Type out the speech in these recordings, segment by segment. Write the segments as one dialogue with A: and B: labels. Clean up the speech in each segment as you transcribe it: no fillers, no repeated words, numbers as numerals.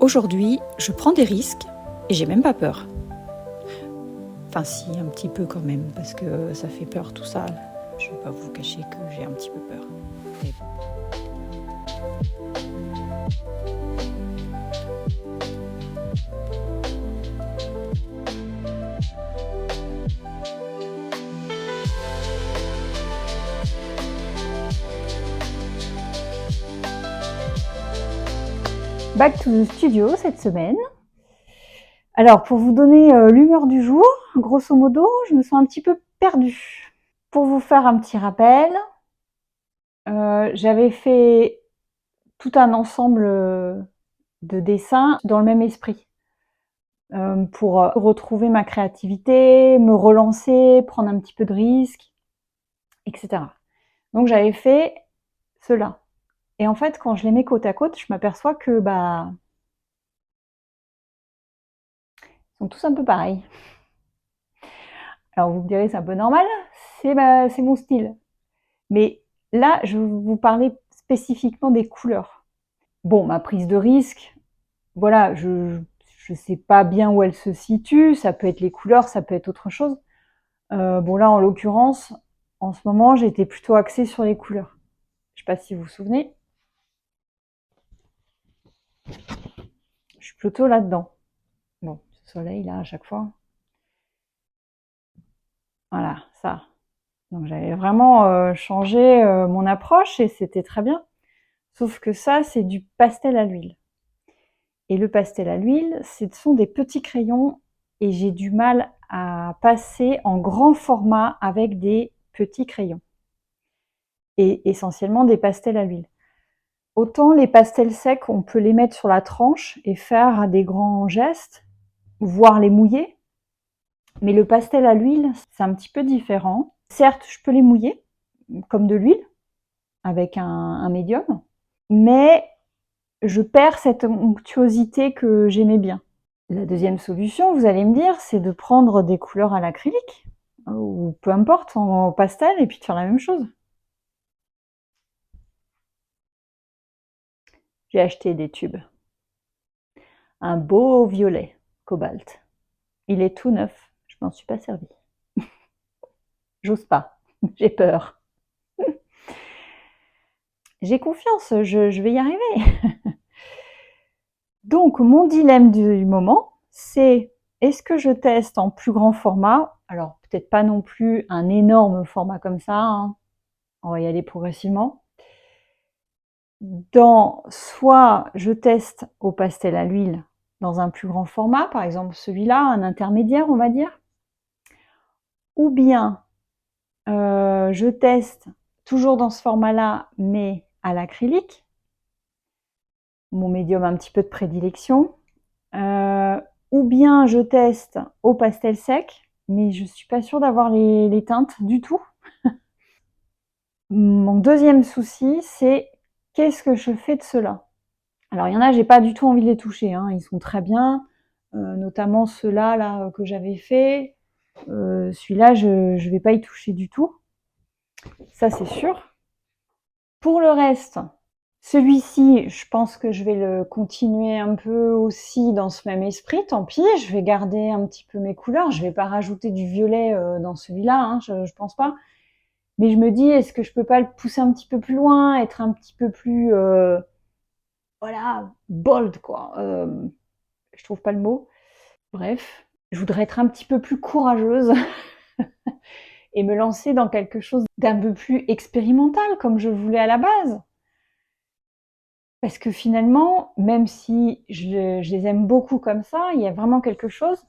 A: Aujourd'hui, je prends des risques et j'ai même pas peur. Enfin si, un petit peu quand même, parce que ça fait peur tout ça. Je ne vais pas vous cacher que j'ai un petit peu peur. Mais bon.
B: Back to the studio cette semaine. Alors, pour vous donner l'humeur du jour, grosso modo, je me sens un petit peu perdue. Pour vous faire un petit rappel, j'avais fait tout un ensemble de dessins dans le même esprit. Pour retrouver ma créativité, me relancer, prendre un petit peu de risques, etc. Donc j'avais fait cela. Et en fait, quand je les mets côte à côte, je m'aperçois que ils sont tous un peu pareils. Alors vous me direz, c'est un peu normal, c'est mon style. Mais là, je vais vous parler spécifiquement des couleurs. Bon, ma prise de risque, voilà, je sais pas bien où elle se situe, ça peut être les couleurs, ça peut être autre chose. Bon là, en l'occurrence, en ce moment, j'étais plutôt axée sur les couleurs. Je sais pas si vous vous souvenez. Je suis plutôt là-dedans. Bon, ce soleil là, à chaque fois. Voilà, ça. Donc j'avais vraiment changé mon approche et c'était très bien. Sauf que ça, c'est du pastel à l'huile. Et le pastel à l'huile, ce sont des petits crayons et j'ai du mal à passer en grand format avec des petits crayons. Et essentiellement des pastels à l'huile. Autant les pastels secs, on peut les mettre sur la tranche et faire des grands gestes, voire les mouiller. Mais le pastel à l'huile, c'est un petit peu différent. Certes, je peux les mouiller, comme de l'huile, avec un médium, mais je perds cette onctuosité que j'aimais bien. La deuxième solution, vous allez me dire, c'est de prendre des couleurs à l'acrylique, ou peu importe, en pastel, et puis de faire la même chose. J'ai acheté des tubes. Un beau violet cobalt. Il est tout neuf, je m'en suis pas servi. J'ose pas, j'ai peur. J'ai confiance, je vais y arriver. Donc, mon dilemme du moment, c'est est-ce que je teste en plus grand format? Alors, peut-être pas non plus un énorme format comme ça, hein. On va y aller progressivement. Soit je teste au pastel à l'huile dans un plus grand format, par exemple celui-là, un intermédiaire, on va dire. Ou bien je teste toujours dans ce format-là, mais à l'acrylique, mon médium un petit peu de prédilection. Ou bien je teste au pastel sec, mais je suis pas sûre d'avoir les teintes du tout. Mon deuxième souci, c'est qu'est-ce que je fais de cela? Alors il y en a, j'ai pas du tout envie de les toucher, hein. Ils sont très bien, notamment ceux-là là, que j'avais fait. Celui-là, je vais pas y toucher du tout. Ça, c'est sûr. Pour le reste, celui-ci, je pense que je vais le continuer un peu aussi dans ce même esprit. Tant pis, je vais garder un petit peu mes couleurs. Je vais pas rajouter du violet dans celui-là, hein, je pense pas. Mais je me dis, est-ce que je peux pas le pousser un petit peu plus loin, être un petit peu plus, voilà, bold, quoi. Je trouve pas le mot. Bref, je voudrais être un petit peu plus courageuse et me lancer dans quelque chose d'un peu plus expérimental, comme je voulais à la base. Parce que finalement, même si je les aime beaucoup comme ça, il y a vraiment quelque chose.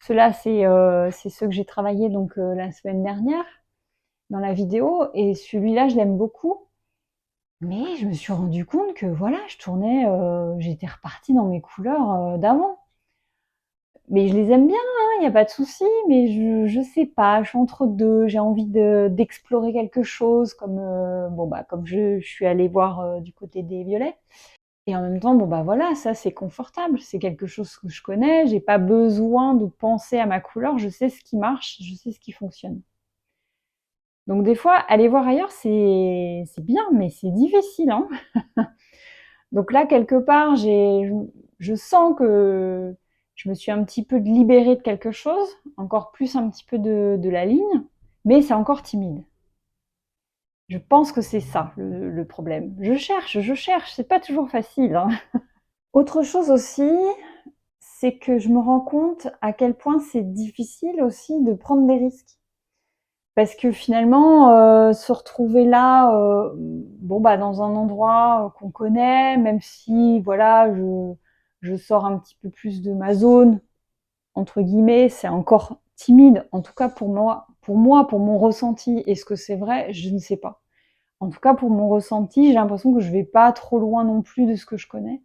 B: Ceux-là, c'est ceux que j'ai travaillé donc la semaine dernière dans la vidéo, et celui-là, je l'aime beaucoup. Mais je me suis rendu compte que voilà, j'étais repartie dans mes couleurs d'avant. Mais je les aime bien, il n'y a pas de souci, mais je sais pas, je suis entre deux, j'ai envie d'explorer quelque chose, comme comme je suis allée voir du côté des violets. Et en même temps, bon bah voilà, ça c'est confortable, c'est quelque chose que je connais, j'ai pas besoin de penser à ma couleur, je sais ce qui marche, je sais ce qui fonctionne. Donc des fois, aller voir ailleurs, c'est bien, mais c'est difficile, hein. Donc là, quelque part, je sens que je me suis un petit peu libérée de quelque chose, encore plus un petit peu de la ligne, mais c'est encore timide. Je pense que c'est ça le problème. Je cherche, c'est pas toujours facile, hein. Autre chose aussi, c'est que je me rends compte à quel point c'est difficile aussi de prendre des risques. Parce que finalement, se retrouver là, bon bah dans un endroit qu'on connaît, même si voilà, je sors un petit peu plus de ma zone, entre guillemets, c'est encore timide. En tout cas pour mon ressenti. Est-ce que c'est vrai? Je ne sais pas. En tout cas, pour mon ressenti, j'ai l'impression que je vais pas trop loin non plus de ce que je connais.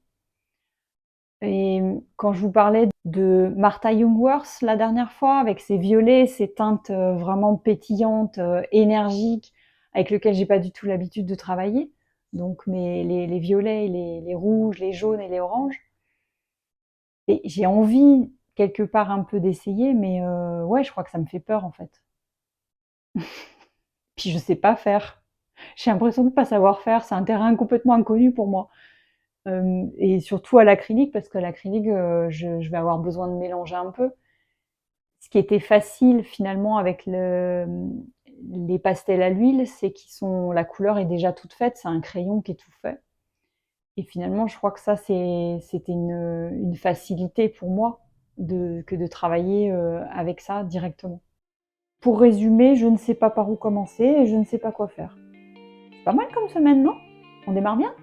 B: Et quand je vous parlais de Martha Jungwirth la dernière fois, avec ses violets, ses teintes vraiment pétillantes, énergiques, avec lesquelles j'ai pas du tout l'habitude de travailler, donc les violets, les rouges, les jaunes et les oranges. Et j'ai envie quelque part un peu d'essayer, mais ouais, je crois que ça me fait peur en fait. Puis je sais pas faire. J'ai l'impression de pas savoir faire. C'est un terrain complètement inconnu pour moi. Et surtout à l'acrylique, parce qu'à l'acrylique, je vais avoir besoin de mélanger un peu. Ce qui était facile finalement avec les pastels à l'huile, c'est la couleur est déjà toute faite, c'est un crayon qui est tout fait. Et finalement, je crois que ça, c'était une facilité pour moi que de travailler avec ça directement. Pour résumer, je ne sais pas par où commencer et je ne sais pas quoi faire. C'est pas mal comme semaine, non? On démarre bien?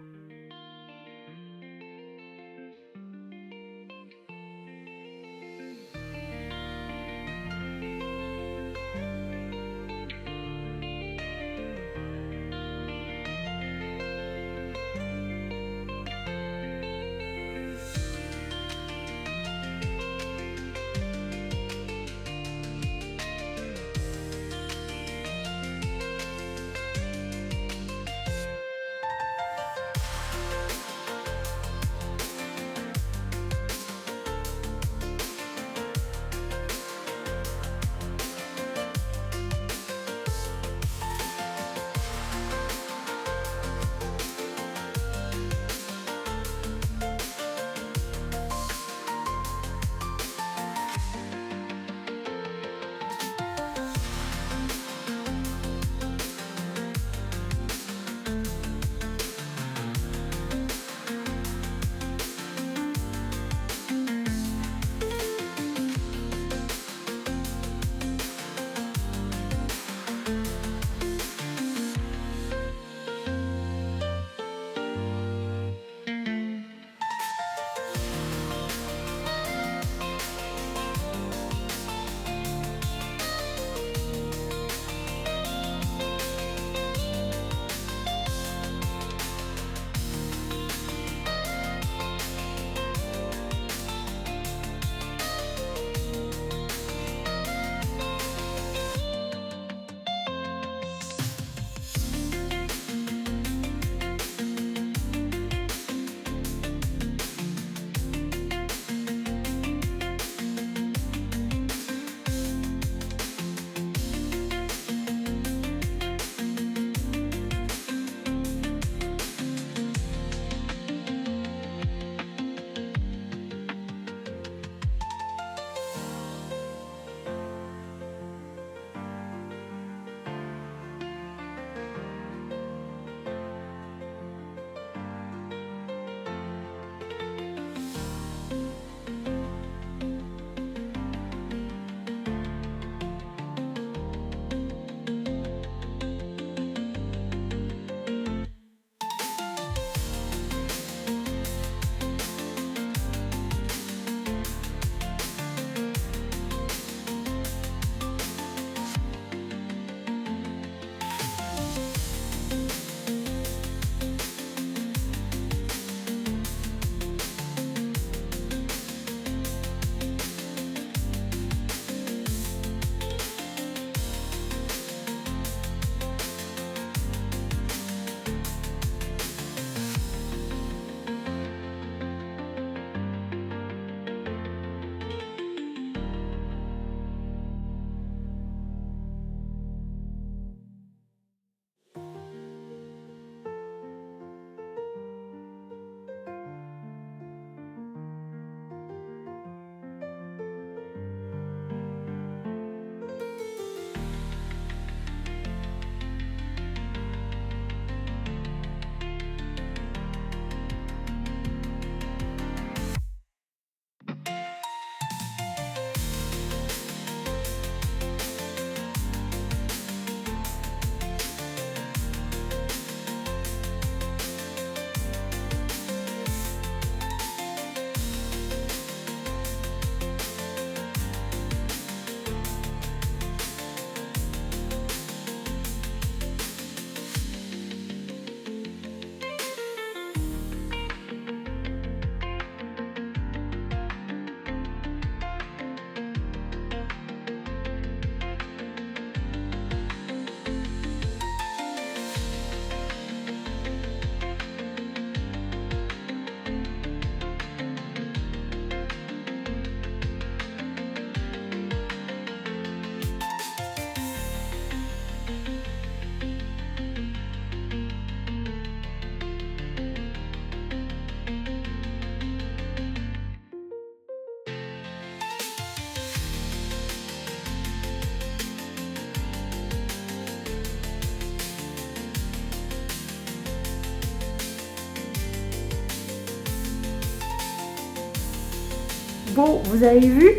A: Bon, vous avez vu,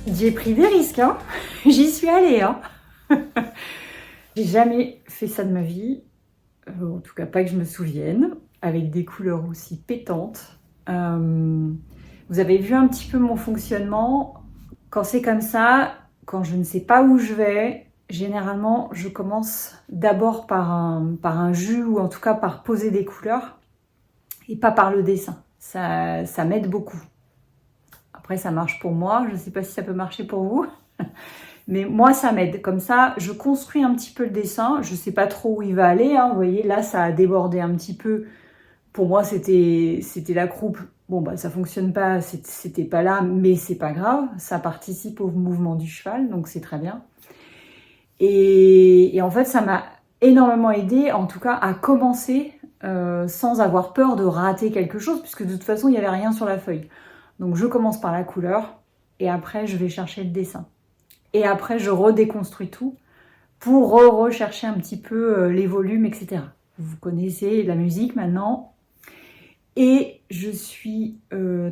A: j'ai pris des risques, hein. J'y suis allée, hein. J'ai jamais fait ça de ma vie, en tout cas pas que je me souvienne, avec des couleurs aussi pétantes. Vous avez vu un petit peu mon fonctionnement. Quand c'est comme ça, quand je ne sais pas où je vais, généralement je commence d'abord par un jus ou en tout cas par poser des couleurs et pas par le dessin. Ça m'aide beaucoup. Après, ça marche pour moi. Je ne sais pas si ça peut marcher pour vous. Mais moi, ça m'aide. Comme ça, je construis un petit peu le dessin. Je ne sais pas trop où il va aller, hein. Vous voyez, là, ça a débordé un petit peu. Pour moi, c'était la croupe. Bon, bah, ça fonctionne pas. C'était pas là, mais c'est pas grave. Ça participe au mouvement du cheval, donc c'est très bien. Et en fait, ça m'a énormément aidé, en tout cas, à commencer sans avoir peur de rater quelque chose, puisque de toute façon, il n'y avait rien sur la feuille. Donc je commence par la couleur et après je vais chercher le dessin. Et après je redéconstruis tout pour rechercher un petit peu les volumes, etc. Vous connaissez la musique maintenant. Et je suis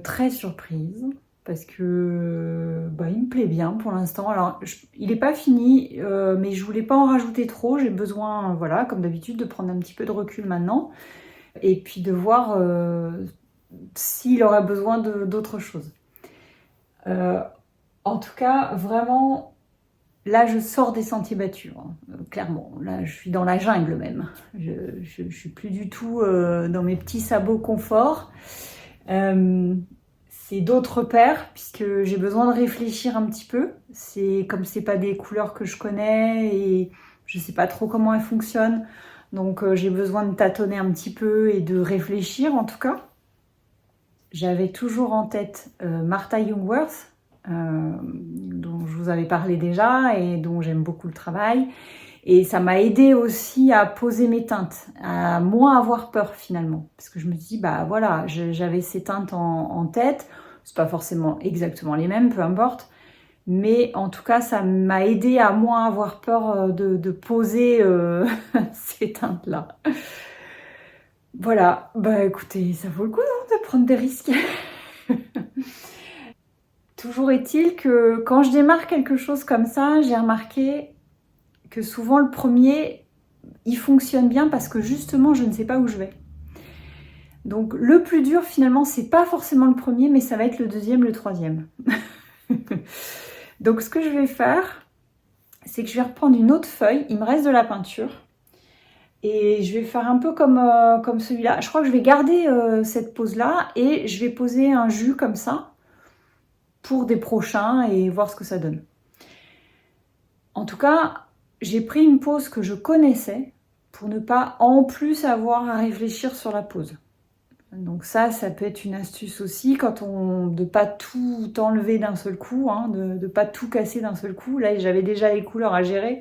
A: très surprise parce que il me plaît bien pour l'instant. Alors il n'est pas fini, mais je voulais pas en rajouter trop. J'ai besoin, voilà, comme d'habitude, de prendre un petit peu de recul maintenant et puis de voir s'il aurait besoin d'autre chose. En tout cas, vraiment, là, je sors des sentiers battus, hein, clairement. Là, je suis dans la jungle même. Je suis plus du tout dans mes petits sabots confort. C'est d'autres paires, puisque j'ai besoin de réfléchir un petit peu. Comme c'est pas des couleurs que je connais et je sais pas trop comment elles fonctionnent. Donc, j'ai besoin de tâtonner un petit peu et de réfléchir, en tout cas. J'avais toujours en tête Martha Jungwirth, dont je vous avais parlé déjà et dont j'aime beaucoup le travail. Et ça m'a aidé aussi à poser mes teintes, à moins avoir peur finalement. Parce que je me dis, voilà, j'avais ces teintes en tête. C'est pas forcément exactement les mêmes, peu importe. Mais en tout cas, ça m'a aidé à moins avoir peur de poser ces teintes-là. Voilà, écoutez, ça vaut le coup de prendre des risques. Toujours est-il que quand je démarre quelque chose comme ça, j'ai remarqué que souvent le premier, il fonctionne bien parce que justement, je ne sais pas où je vais. Donc le plus dur finalement, c'est pas forcément le premier, mais ça va être le deuxième, le troisième. Donc ce que je vais faire, c'est que je vais reprendre une autre feuille, il me reste de la peinture. Et je vais faire un peu comme celui-là. Je crois que je vais garder cette pose-là et je vais poser un jus comme ça pour des prochains et voir ce que ça donne. En tout cas, j'ai pris une pose que je connaissais pour ne pas en plus avoir à réfléchir sur la pose. Donc ça peut être une astuce aussi de ne pas tout enlever d'un seul coup, hein, de ne pas tout casser d'un seul coup. Là, j'avais déjà les couleurs à gérer.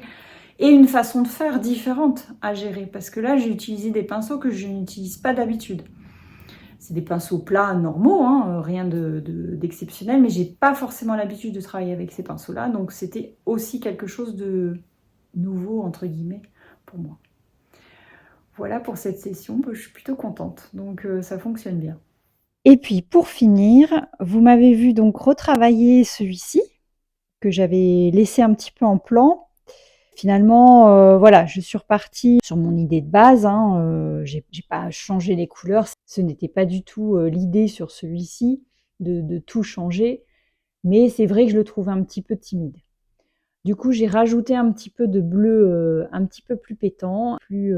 A: Et une façon de faire différente à gérer, parce que là, j'ai utilisé des pinceaux que je n'utilise pas d'habitude. C'est des pinceaux plats normaux, hein, rien d'exceptionnel, mais j'ai pas forcément l'habitude de travailler avec ces pinceaux-là, donc c'était aussi quelque chose de nouveau, entre guillemets, pour moi. Voilà pour cette session, je suis plutôt contente, donc ça fonctionne bien.
B: Et puis pour finir, vous m'avez vu donc retravailler celui-ci, que j'avais laissé un petit peu en plan. Finalement, voilà, je suis repartie sur mon idée de base, hein, j'ai pas changé les couleurs. Ce n'était pas du tout l'idée sur celui-ci de tout changer, mais c'est vrai que je le trouvais un petit peu timide. Du coup, j'ai rajouté un petit peu de bleu un petit peu plus pétant, plus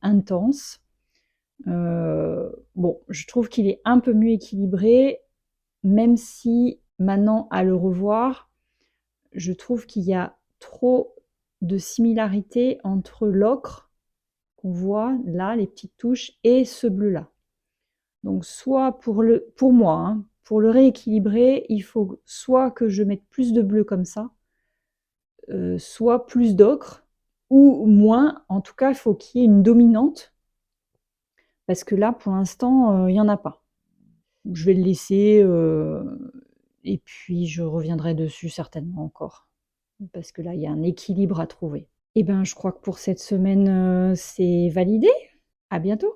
B: intense. Bon, je trouve qu'il est un peu mieux équilibré, même si maintenant, à le revoir, je trouve qu'il y a trop de similarité entre l'ocre qu'on voit là, les petites touches, et ce bleu-là. Donc soit pour moi, hein, pour le rééquilibrer, il faut soit que je mette plus de bleu comme ça, soit plus d'ocre, ou moins. En tout cas, il faut qu'il y ait une dominante, parce que là, pour l'instant, il n'y en a pas. Je vais le laisser, et puis je reviendrai dessus certainement encore, parce que là, il y a un équilibre à trouver. Eh bien, je crois que pour cette semaine, c'est validé. À bientôt.